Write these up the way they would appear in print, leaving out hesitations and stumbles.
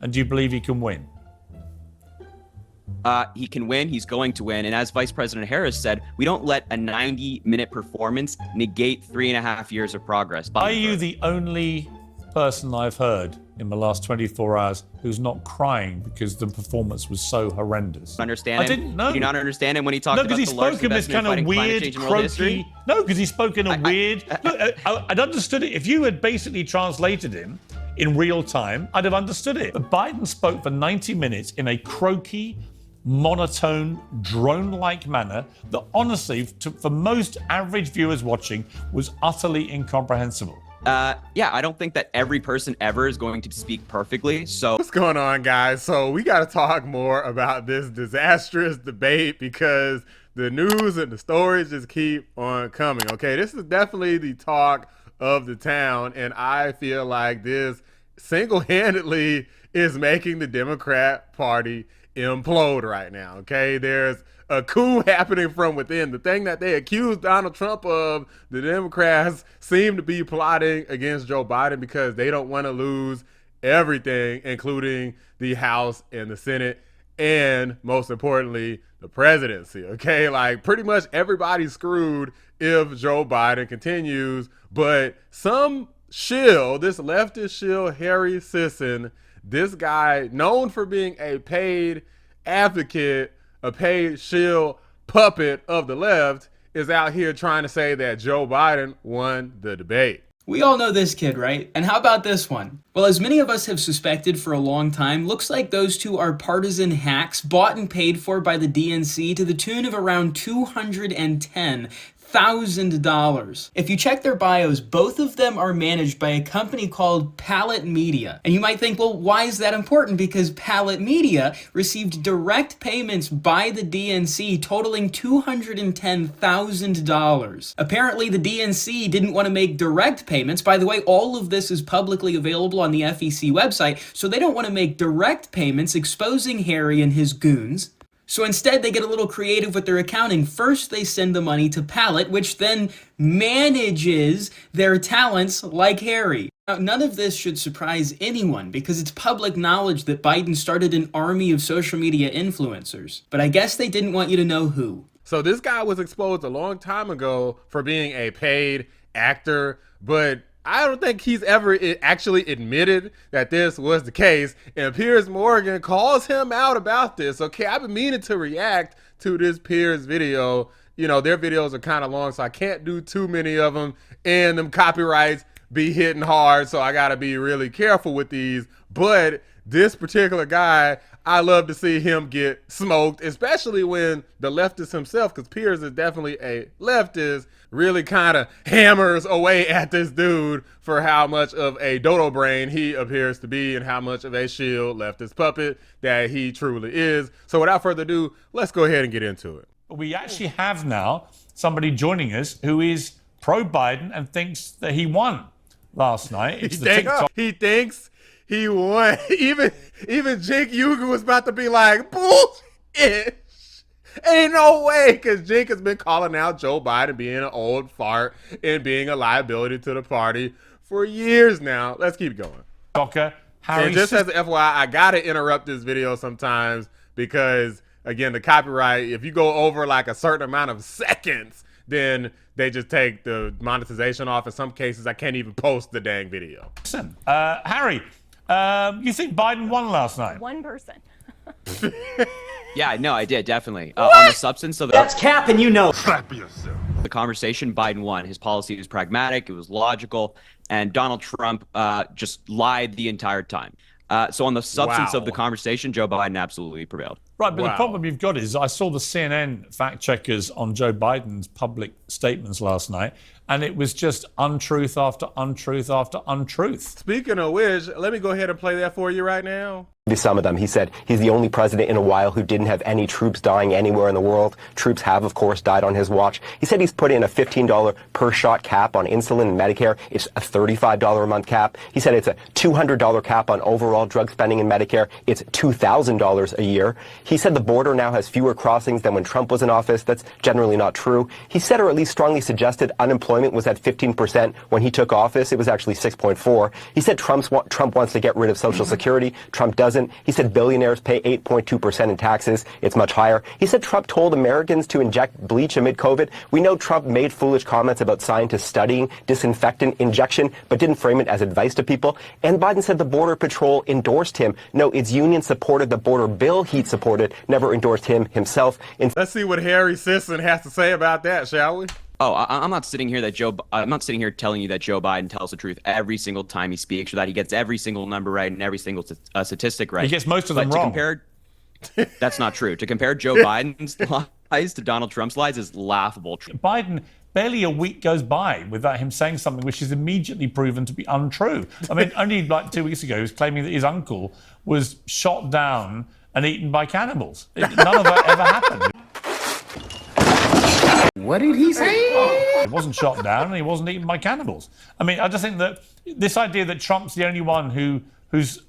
And do you believe he can win? He can win. He's going to win. And as Vice President Harris said, we don't let a 90-minute performance negate 3.5 years of progress. Are you the only person I've heard in the last 24 hours who's not crying because the performance was so horrendous? Understand him? I didn't know. Do you not understand him when he talked about the largest investment in fighting climate change in world history? No, because he spoke in a weird... Look, I'd understood it. If you had basically translated him in real time, I'd have understood it. But Biden spoke for 90 minutes in a croaky, monotone, drone-like manner that honestly, for most average viewers watching, was utterly incomprehensible. Yeah, I don't think that every person ever is going to speak perfectly, so... What's going on, guys? So we got to talk more about this disastrous debate because the news and the stories just keep on coming, okay? This is definitely the talk of the town, and I feel like this single-handedly is making the Democrat Party implode right now, okay? There's a coup happening from within. The thing that they accused Donald Trump of, the Democrats seem to be plotting against Joe Biden because they don't want to lose everything, including the House and the Senate, and most importantly, the presidency, okay? Like, pretty much everybody's screwed if Joe Biden continues, but some shill, this leftist shill, Harry Sisson, this guy known for being a paid advocate, a paid shill puppet of the left, is out here trying to say that Joe Biden won the debate. We all know this kid, right? And how about this one? Well, as many of us have suspected for a long time, looks like those two are partisan hacks bought and paid for by the DNC to the tune of around $210,000. If you check their bios, both of them are managed by a company called Palette Media. And you might think, well, why is that important? Because Palette Media received direct payments by the DNC totaling $210,000. Apparently, the DNC didn't want to make direct payments. By the way, all of this is publicly available on the FEC website, so they don't want to make direct payments exposing Harry and his goons. So instead, they get a little creative with their accounting. First, they send the money to Palette, which then manages their talents like Harry. Now, none of this should surprise anyone because it's public knowledge that Biden started an army of social media influencers. But I guess they didn't want you to know who. So this guy was exposed a long time ago for being a paid actor, but I don't think he's ever actually admitted that this was the case. And Piers Morgan calls him out about this. Okay, I've been meaning to react to this Piers video. You know, their videos are kind of long, so I can't do too many of them. And them copyrights be hitting hard, so I got to be really careful with these. But this particular guy, I love to see him get smoked, especially when the leftist himself, because Piers is definitely a leftist, really kind of hammers away at this dude for how much of a dodo brain he appears to be and how much of a shield leftist puppet that he truly is. So without further ado, let's go ahead and get into it. We actually have now somebody joining us who is pro-Biden and thinks that he won last night. It's He thinks he won. Even Jink Yuga was about to be like, bullshit. Ain't no way, because Jink has been calling out Joe Biden being an old fart and being a liability to the party for years now. Let's keep going. And just as an FYI, I gotta interrupt this video sometimes because, again, the copyright, if you go over like a certain amount of seconds, then they just take the monetization off. In some cases, I can't even post the dang video. Listen, Harry, you think Biden won last night? 1%. Yeah, no, I did, definitely. On the substance of That's cap and you know. Slap yourself. the conversation, Biden won. His policy was pragmatic, it was logical, and Donald Trump just lied the entire time. So on the substance of the conversation, Joe Biden absolutely prevailed. Right, but the problem you've got is I saw the CNN fact checkers on Joe Biden's public statements last night, and it was just untruth after untruth after untruth. Speaking of which, let me go ahead and play that for you right now. Some of them. He said he's the only president in a while who didn't have any troops dying anywhere in the world. Troops have, of course, died on his watch. He said he's put in a $15 per shot cap on insulin and Medicare. It's a $35 a month cap. He said it's a $200 cap on overall drug spending in Medicare. It's $2,000 a year. He said the border now has fewer crossings than when Trump was in office. That's generally not true. He said, or at least strongly suggested, unemployment was at 15% when he took office. It was actually 6.4. He said Trump wants to get rid of Social Security. Trump doesn't. He said billionaires pay 8.2% in taxes. It's much higher. He said Trump told Americans to inject bleach amid COVID. We know Trump made foolish comments about scientists studying disinfectant injection, but didn't frame it as advice to people. And Biden said the Border Patrol endorsed him. No, its union supported the border bill he supported, never endorsed him himself. Let's see what Harry Sisson has to say about that, shall we? Oh, I'm not sitting here I'm not sitting here telling you that Joe Biden tells the truth every single time he speaks, or that he gets every single number right and every single statistic right. He gets most of them wrong. That's not true. To compare Joe Biden's lies to Donald Trump's lies is laughable. Biden, barely a week goes by without him saying something which is immediately proven to be untrue. I mean, only like 2 weeks ago, he was claiming that his uncle was shot down and eaten by cannibals. None of that ever happened. What did he say? He wasn't shot down and he wasn't eaten by cannibals. I mean, I just think that this idea that Trump's the only one whose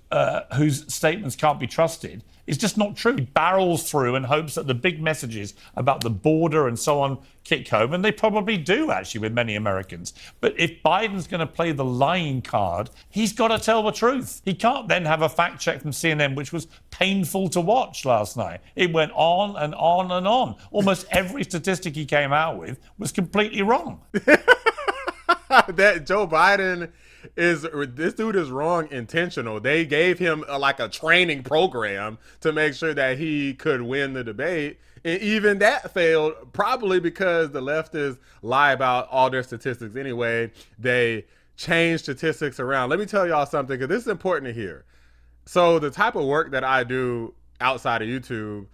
statements can't be trusted is just not true. He barrels through and hopes that the big messages about the border and so on kick home, and they probably do, actually, with many Americans. But if Biden's going to play the lying card, he's got to tell the truth. He can't then have a fact check from CNN, which was painful to watch last night. It went on and on and on. Almost every statistic he came out with was completely wrong. That Joe Biden this dude is wrong intentional. They gave him a training program to make sure that he could win the debate. And even that failed, probably because the leftists lie about all their statistics anyway. They change statistics around. Let me tell y'all something, because this is important to hear. So the type of work that I do outside of YouTube,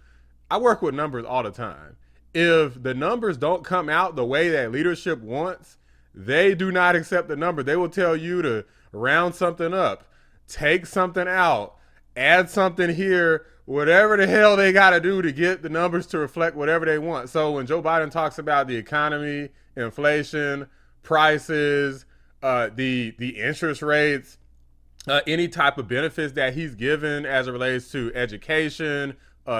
I work with numbers all the time. If the numbers don't come out the way that leadership wants, they do not accept the number. They will tell you to round something up, take something out, add something here, whatever the hell they got to do to get the numbers to reflect whatever they want. So when Joe Biden talks about the economy, inflation, prices, the interest rates, any type of benefits that he's given as it relates to education,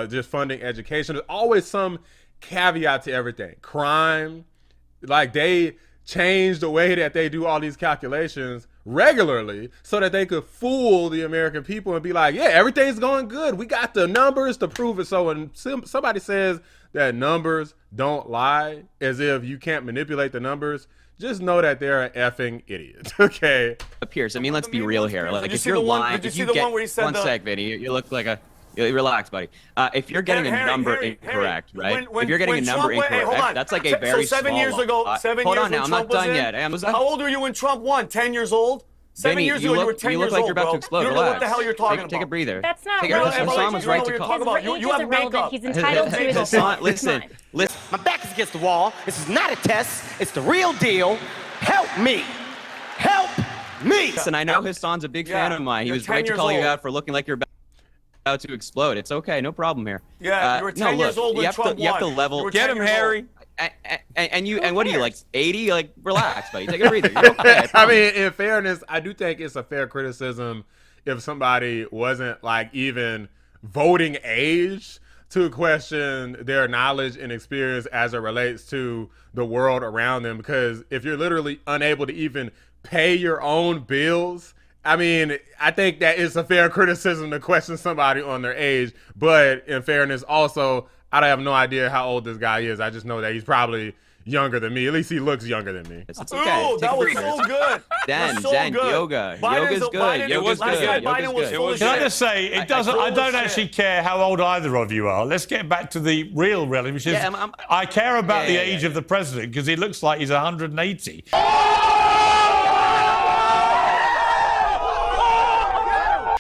just funding education, there's always some caveat to everything. Crime, like they change the way that they do all these calculations regularly so that they could fool the American people and be like, yeah, everything's going good. We got the numbers to prove it. So when somebody says that numbers don't lie, as if you can't manipulate the numbers, just know that they're an effing idiot. Okay. Piers, I mean, let's be real here. Like, if you're lying, did you see the one where he said one sec, Vinny, you look like a... Relax, buddy. If you're getting a number incorrect, right? If you're getting a number incorrect, that's like a very small... 7 years ago, 7 years hold on when now, I'm Trump not done was yet. in. How old were you when Trump won? 10 years old? 7 years ago, you were 10 years old, you look like you're about to explode. You don't know Relax. what the hell you're talking about. Take a breather. That's not Hassan was right to call. You have makeup. He's entitled to his Hassan, listen. My back is against the wall. This is not a test. It's the real deal. Help me. Help me. Listen, I know Hassan's a big fan of mine. He was right to call you out for looking like you're about to explode. It's okay, no problem here. Yeah, you were 10 years old when Trump won. You have to level. Get him, Harry. And what are you, like 80? Like, relax, buddy. Take a breather. You're okay. I mean, in fairness, I do think it's a fair criticism if somebody wasn't like even voting age to question their knowledge and experience as it relates to the world around them. Because if you're literally unable to even pay your own bills, I mean, I think that it's a fair criticism to question somebody on their age. But in fairness, also, I have no idea how old this guy is. I just know that he's probably younger than me. At least he looks younger than me. It's okay. Ooh, that was so good. Zen, yoga. Yoga's good. Yoga's good. Can I just say, it doesn't. I don't actually care how old either of you are. Let's get back to the real reality, which is I care about the age of the president because he looks like he's 180.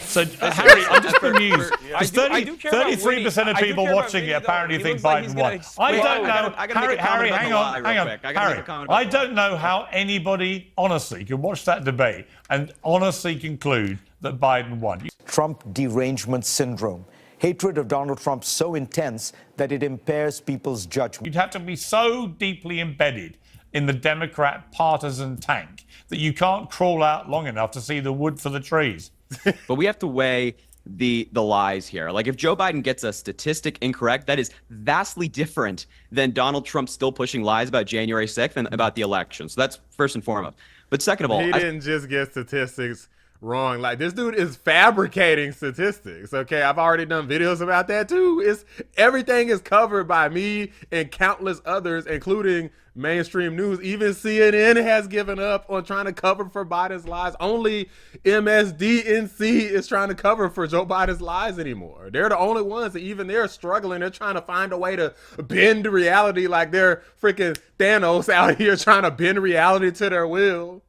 So, Harry, I'm just bemused. 33% of people watching it apparently think Biden won. I don't know. Harry, hang on. Harry, I don't know how anybody honestly can watch that debate and honestly conclude that Biden won. Trump derangement syndrome. Hatred of Donald Trump so intense that it impairs people's judgment. You'd have to be so deeply embedded in the Democrat partisan tank that you can't crawl out long enough to see the wood for the trees. But we have to weigh the lies here. Like if Joe Biden gets a statistic incorrect, that is vastly different than Donald Trump still pushing lies about January 6th and about the election. So that's first and foremost. But second of all, he didn't just get statistics wrong. Like, this dude is fabricating statistics. Okay, I've already done videos about that too. Everything is covered by me and countless others, including mainstream news. Even CNN has given up on trying to cover for Biden's lies. Only MSDNC is trying to cover for Joe Biden's lies anymore. They're the only ones that even they're struggling. They're trying to find a way to bend reality, like they're freaking Thanos out here trying to bend reality to their will.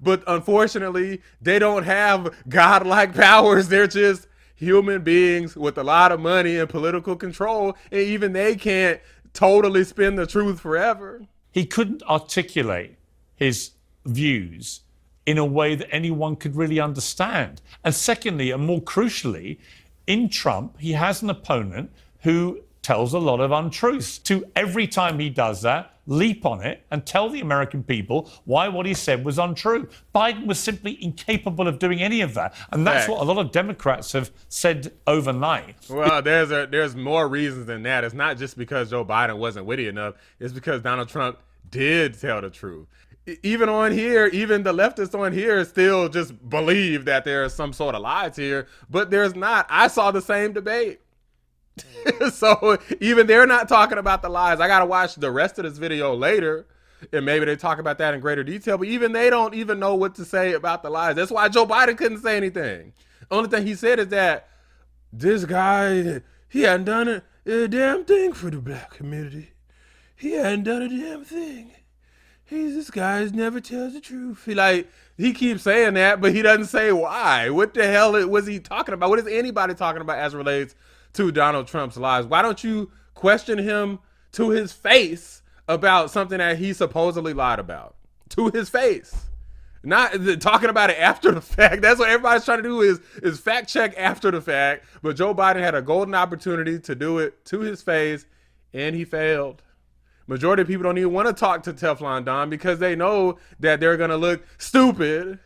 But unfortunately, they don't have godlike powers. They're just human beings with a lot of money and political control, and even they can't totally spin the truth forever. He couldn't articulate his views in a way that anyone could really understand. And secondly, and more crucially, in Trump, he has an opponent who tells a lot of untruths. To every time he does that, leap on it and tell the American people why what he said was untrue. Biden was simply incapable of doing any of that. And that's what a lot of Democrats have said overnight. Well, there's more reasons than that. It's not just because Joe Biden wasn't witty enough. It's because Donald Trump did tell the truth. Even on here, even the leftists on here still just believe that there's some sort of lies here, but there's not. I saw the same debate. So even they're not talking about the lies. I got to watch the rest of this video later, and maybe they talk about that in greater detail, but even they don't even know what to say about the lies. That's why Joe Biden couldn't say anything. The only thing he said is that this guy, he hadn't done a damn thing for the black community. He hadn't done a damn thing. This guy never tells the truth. He keeps saying that, but he doesn't say why. What the hell was he talking about? What is anybody talking about as relates to Donald Trump's lies? Why don't you question him to his face about something that he supposedly lied about? To his face. Not talking about it after the fact. That's what everybody's trying to do is fact check after the fact. But Joe Biden had a golden opportunity to do it to his face, and he failed. Majority of people don't even want to talk to Teflon Don because they know that they're going to look stupid.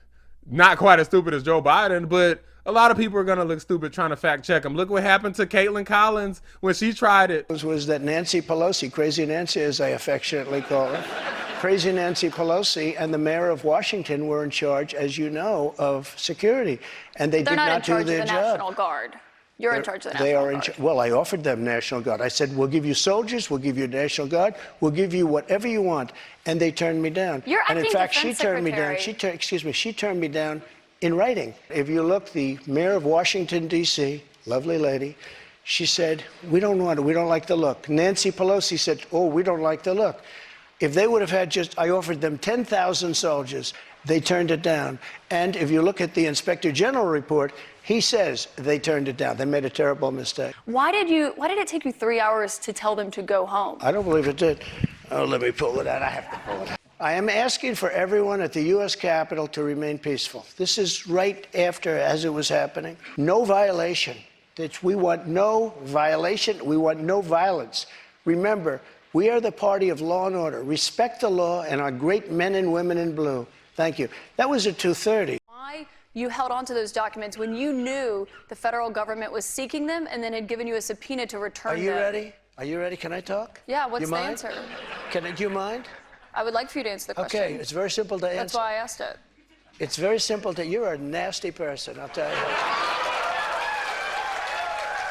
Not quite as stupid as Joe Biden, but a lot of people are going to look stupid trying to fact check him. Look what happened to Caitlin Collins when she tried it. Was that Nancy Pelosi, Crazy Nancy as I affectionately call her, Crazy Nancy Pelosi and the mayor of Washington were in charge, as you know, of security. And they did not do their job. They're not in charge of the National Guard. You're in charge of the National Guard. Well, I offered them National Guard. I said, we'll give you soldiers, we'll give you National Guard, we'll give you whatever you want. And they turned me down. You're and in acting fact, she defense turned me down. secretary. She turned me down in writing. If you look, the mayor of Washington, D.C., lovely lady, she said, we don't like the look. Nancy Pelosi said, we don't like the look. If they would have had I offered them 10,000 soldiers, they turned it down. And if you look at the Inspector General report, he says they turned it down. They made a terrible mistake. Why did it take you 3 hours to tell them to go home? I don't believe it did. Oh, let me pull it out. I have to pull it out. I am asking for everyone at the U.S. Capitol to remain peaceful. This is right after, as it was happening. No violation. We want no violation. We want no violence. Remember, we are the party of law and order. Respect the law and our great men and women in blue. Thank you. That was at 2:30. Why you held on to those documents when you knew the federal government was seeking them and then had given you a subpoena to return them? Are you ready? Are you ready? Can I talk? Yeah, what's you the mind? answer? Do you mind? I would like for you to answer the question. Okay, it's very simple to answer. That's why I asked it. It's very simple to. You're a nasty person, I'll tell you.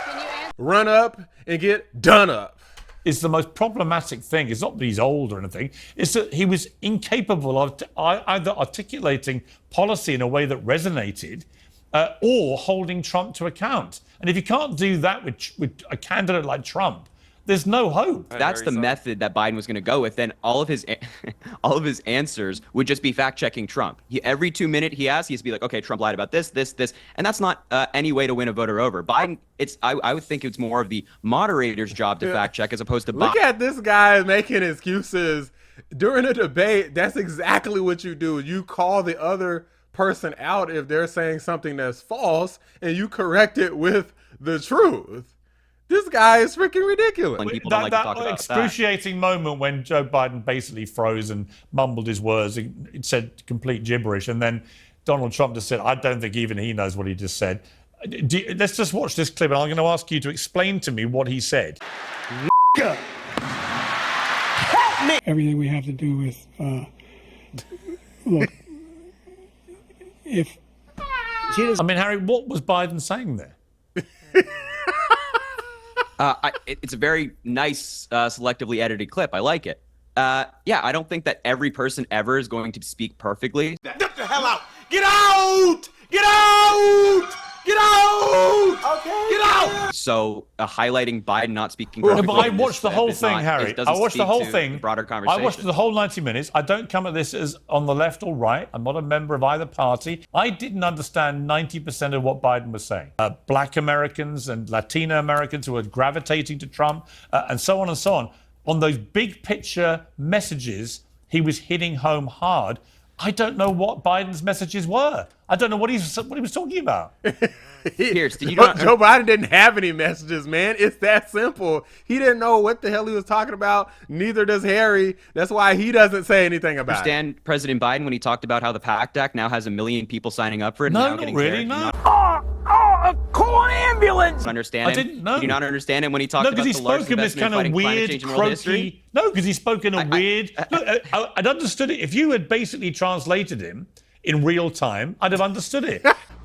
Can you answer? Run up and get done up. It's the most problematic thing. It's not that he's old or anything. It's that he was incapable of either articulating policy in a way that resonated or holding Trump to account. And if you can't do that with a candidate like Trump, there's no hope. That's the method that Biden was going to go with. Then all of his answers would just be fact checking Trump. Every 2 minutes he asks, he has to be like, okay, Trump lied about this, and that's not any way to win a voter over. Biden, I would think it's more of the moderator's job to fact check as opposed to Biden. Look at this guy making excuses during a debate. That's exactly what you do. You call the other person out if they're saying something that's false, and you correct it with the truth. This guy is freaking ridiculous. When people don't like to talk about excruciating moment when Joe Biden basically froze and mumbled his words, it said complete gibberish, and then Donald Trump just said, I don't think even he knows what he just said. Let's just watch this clip, and I'm going to ask you to explain to me what he said. Everything we have to do with, look, if... I mean, Harry, what was Biden saying there? It's a very nice, selectively edited clip. I like it. Yeah, I don't think that every person ever is going to speak perfectly. Get the hell out! Get out! Get out! Get out! Okay. Get out! So highlighting Biden not speaking perfectly. No, but I watched the whole thing, Harry. I watched the whole thing. Broader conversation. I watched the whole 90 minutes. I don't come at this as on the left or right. I'm not a member of either party. I didn't understand 90% of what Biden was saying. Black Americans and Latino Americans who were gravitating to Trump, and so on and so on. On those big picture messages, he was hitting home hard. I don't know what Biden's messages were. I don't know what he was talking about. Piers, did you not... Joe Biden didn't have any messages, man. It's that simple. He didn't know what the hell he was talking about. Neither does Harry. That's why he doesn't say anything about it. Understand President Biden when he talked about how the PACT Act now has 1 million people signing up for it? No, not really, no. Call an ambulance! Understand I him? didn't know. Did you not understand it when he talked about the largest investment in fighting climate change in world history? No, because he spoke in a weird... Look, I'd understood it. If you had basically translated him in real time, I'd have understood it.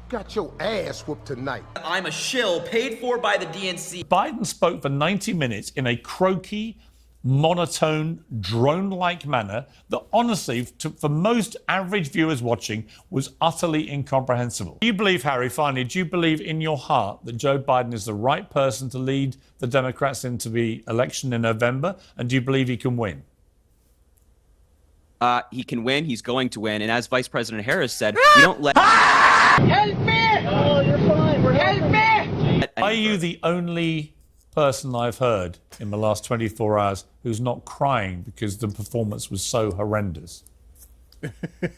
Got your ass whooped tonight. I'm a shill paid for by the DNC. Biden spoke for 90 minutes in a croaky, monotone, drone-like manner that honestly, for most average viewers watching, was utterly incomprehensible. Do you believe, Harry, finally, do you believe in your heart that Joe Biden is the right person to lead the Democrats into the election in November? And do you believe he can win? He can win. He's going to win. And as Vice President Harris said, we don't let... Help me! Oh, you're fine. Help me! Are you the only person I've heard in the last 24 hours who's not crying because the performance was so horrendous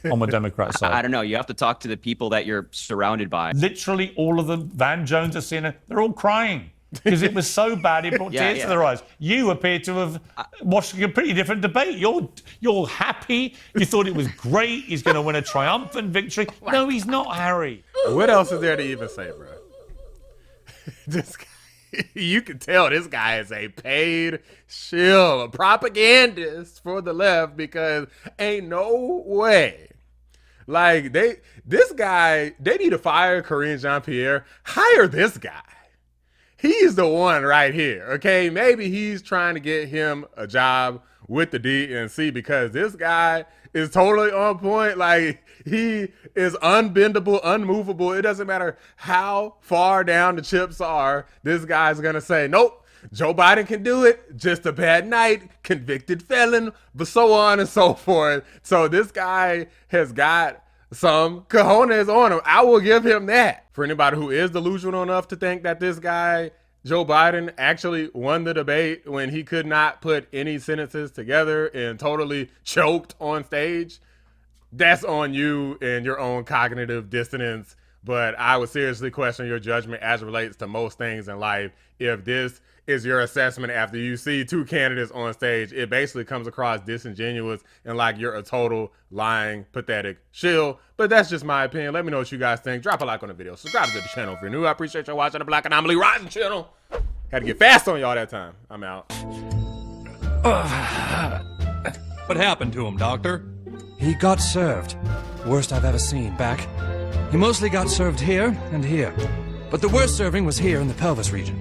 on the Democrat side? I don't know. You have to talk to the people that you're surrounded by. Literally all of them, Van Jones, Sisson, they're all crying because it was so bad it brought tears to their eyes. You appear to have watched a pretty different debate. You're happy. You thought it was great. He's going to win a triumphant victory. No, he's not, Harry. What else is there to even say, bro? This guy. You can tell this guy is a paid shill, a propagandist for the left, because ain't no way. Like, they need to fire Karine Jean-Pierre. Hire this guy. He's the one right here, okay? Maybe he's trying to get him a job with the DNC because this guy is totally on point. Like, he is unbendable, unmovable. It doesn't matter how far down the chips are. This guy's going to say, nope, Joe Biden can do it. Just a bad night, convicted felon, but so on and so forth. So this guy has got some cojones on him. I will give him that. For anybody who is delusional enough to think that this guy, Joe Biden, actually won the debate when he could not put any sentences together and totally choked on stage, that's on you and your own cognitive dissonance. But I would seriously question your judgment as it relates to most things in life. If this is your assessment after you see two candidates on stage, it basically comes across disingenuous and like you're a total lying, pathetic shill. But that's just my opinion. Let me know what you guys think. Drop a like on the video. Subscribe to the channel if you're new. I appreciate y'all watching the Black Anomaly Rotten channel. Had to get fast on y'all that time. I'm out. What happened to him, Doctor? He got served. Worst I've ever seen. Back. He mostly got served here and here. But the worst serving was here in the pelvis region.